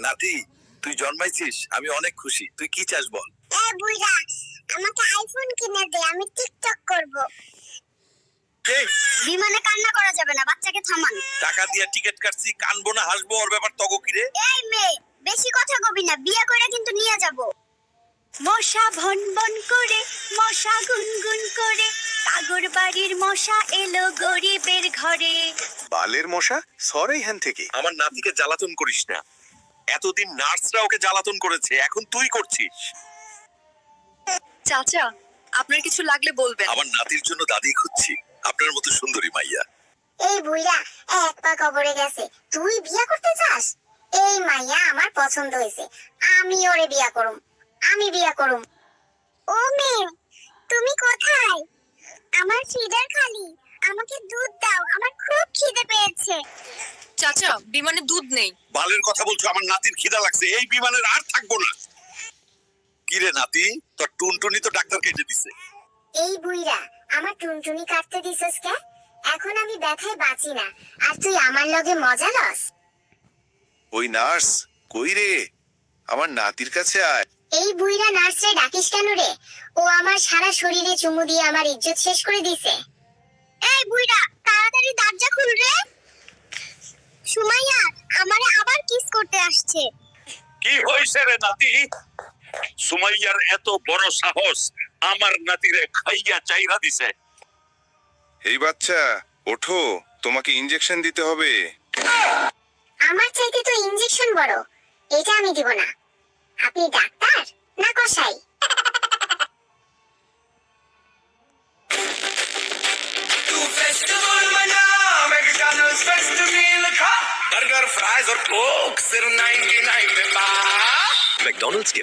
নাতি, তুই জন্মাইছিস, আমি অনেক খুশি। তুই কি চাস বল? এই বুইড়া, আমাকে আইফোন কিনে দে, আমি টিকটক করব। এই, বিমানে কান্না করা যাবে না, বাচ্চাকে থামান। টাকা দিয়া টিকিট কাটছি, কানবো না হাসবো, ওর ব্যাপার তগো কি রে? এই মেয়ে, বেশি কথা কবি না, বিয়ে করে কিন্তু নিয়ে যাব। মশা ভন ভন করে, মশা গুনগুন করে, কাগর বাড়ির মশা এলো গরিবের ঘরে। বালের মশা সরে এখান থেকে। আমার নাতিকে জ্বালাতন করিস না। এতদিন নার্সরা ওকে জ্বালাতন করেছে, এখন তুই করছিস। চাচা, আপনার কিছু লাগলে বলবেন। আমার নাতির জন্য দাদি খুঁজছি, আপনার মতো সুন্দরী মাইয়া। এই বুইড়া এক পা কবরে গেছে, তুই বিয়া করতে চাস? এই মাইয়া আমার পছন্দ হয়েছে, আমি ওরে বিয়া করুম। আমি বিয়া করুম। ও মেয়ে, তুমি কোথায়? আমার ফিডার খালি, আমাকে দুধ দাও, আমার খুব খিদে পেয়েছে। চাচা, বিমানে দুধ নেই। বালের কথা বলছো, আমার নাতির খিদা লাগছে, এই বিমানের আর থাকবো না। কি রে নাতি, তোর টুনটুনি তো ডাক্তার কেটে দিছে। এই বুইড়া, আমার টুনটুনি কাটতে দিছস কে? এখন আমি ব্যথায় বাঁচি না, আর তুই আমার লগে মজা লস। ওই নার্স কই রে? আমার নাতির কাছে আয়। এই বুইড়া নার্সরে ডাকিস কেন রে? ও আমার সারা শরীরে চুমু দিয়ে আমার ইজ্জত শেষ করে দিছে। এই বুইড়া, তাড়াতাড়ি দরজা খুল রে। সুমাইয়া আমারে আবার কিস করতে আসছে। কি হইছে রে নাতি? সুমাইয়ার এত বড় সাহস, আমার নাতিরে খাইয়া চাইরা দিছে। এই বাচ্চা ওঠো, তোমাকে ইনজেকশন দিতে হবে। আমার চাইতে তো ইনজেকশন বড়, এটা আমি দিব না। আপনি ডাক্তার না কসাই? बर्गर फ्राइज और कोक सिर्फ 99 में। मैकडॉनल्ड्स के